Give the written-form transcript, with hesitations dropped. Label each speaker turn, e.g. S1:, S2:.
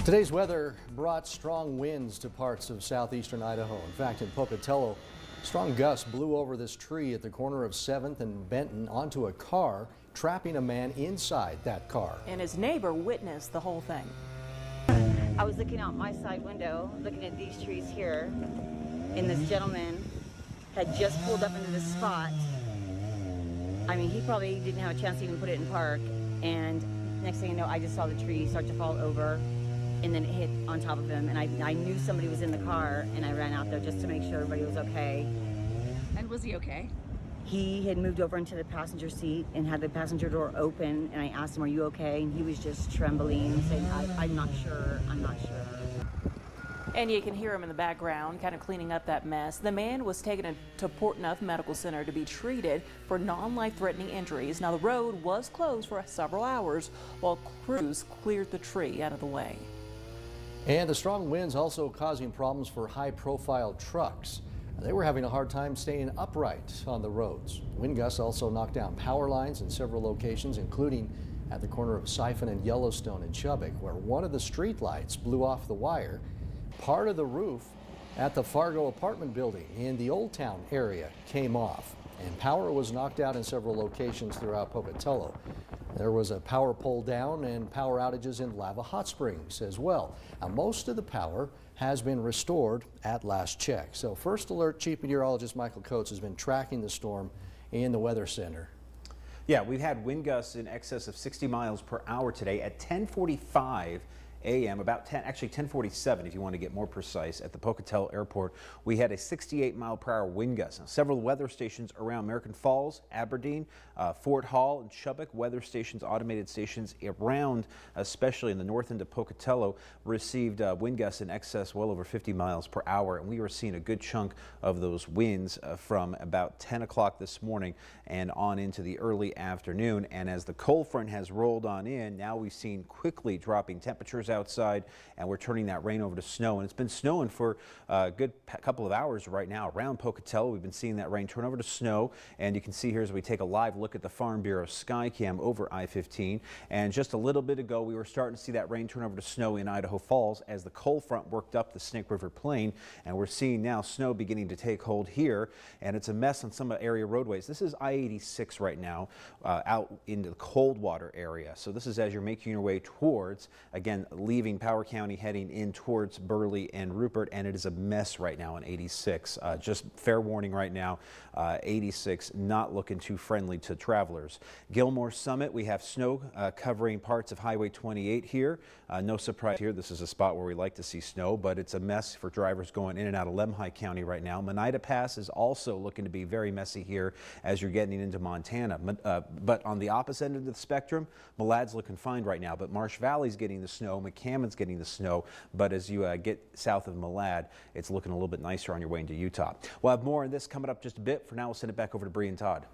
S1: Today's weather brought strong winds to parts of southeastern Idaho. In fact, in Pocatello, strong gusts blew over this tree at the corner of 7th and Benton onto a car, trapping a man inside that car.
S2: And his neighbor witnessed the whole thing.
S3: I was looking out my side window, looking at these trees here, and this gentleman had just pulled up into this spot. I mean, he probably didn't have a chance to even put it in park, and next thing you know, I just saw the tree start to fall over, and then it hit on top of him, and I knew somebody was in the car, and I ran out there just to make sure everybody was okay.
S2: And was he okay?
S3: He had moved over into the passenger seat and had the passenger door open, and I asked him, "Are you okay?" And he was just trembling, saying, I'm not sure.
S2: And you can hear him in the background, kind of cleaning up that mess. The man was taken to Port Neuf Medical Center to be treated for non-life-threatening injuries. Now, the road was closed for several hours while crews cleared the tree out of the way.
S1: And the strong winds also causing problems for high-profile trucks. They were having a hard time staying upright on the roads. Wind gusts also knocked down power lines in several locations, including at the corner of Siphon and Yellowstone in Chubbuck, where one of the street lights blew off the wire. Part of the roof at the Fargo apartment building in the Old Town area came off, and power was knocked out in several locations throughout Pocatello. There was a power pole down and power outages in Lava Hot Springs as well. Now, most of the power has been restored at last check. So First Alert Chief Meteorologist Michael Coates has been tracking the storm in the Weather Center.
S4: Yeah, we've had wind gusts in excess of 60 miles per hour today at 10:45 a.m. about 10:47 if you want to get more precise. At the Pocatello Airport, we had a 68-mile-per-hour wind gust. Now, several weather stations around American Falls, Aberdeen, Fort Hall, and Chubbuck weather stations, automated stations around, especially in the north end of Pocatello, received wind gusts in excess well over 50 miles per hour, and we were seeing a good chunk of those winds from about 10 o'clock this morning and on into the early afternoon. And as the cold front has rolled on in, now we've seen quickly dropping temperatures outside, and we're turning that rain over to snow. And it's been snowing for a good couple of hours right now around Pocatello. We've been seeing that rain turn over to snow, and you can see here as we take a live look at the Farm Bureau Skycam over I-15. And just a little bit ago, we were starting to see that rain turn over to snow in Idaho Falls as the cold front worked up the Snake River Plain, and we're seeing now snow beginning to take hold here, and it's a mess on some area roadways. This is I-86 right now out into the Coldwater area. So this is as you're making your way towards, again, leaving Power County, heading in towards Burley and Rupert, and it is a mess right now on 86. Just fair warning right now, 86 not looking too friendly to travelers. Gilmore Summit, we have snow covering parts of Highway 28 here. No surprise here, this is a spot where we like to see snow, but it's a mess for drivers going in and out of Lemhi County right now. Monida Pass is also looking to be very messy here as you're getting into Montana. But on the opposite end of the spectrum, Malad's looking fine right now, but Marsh Valley's getting the snow, McCammon's getting the snow, but as you get south of Malad, it's looking a little bit nicer on your way into Utah. We'll have more on this coming up just a bit. For now, we'll send it back over to Bree and Todd.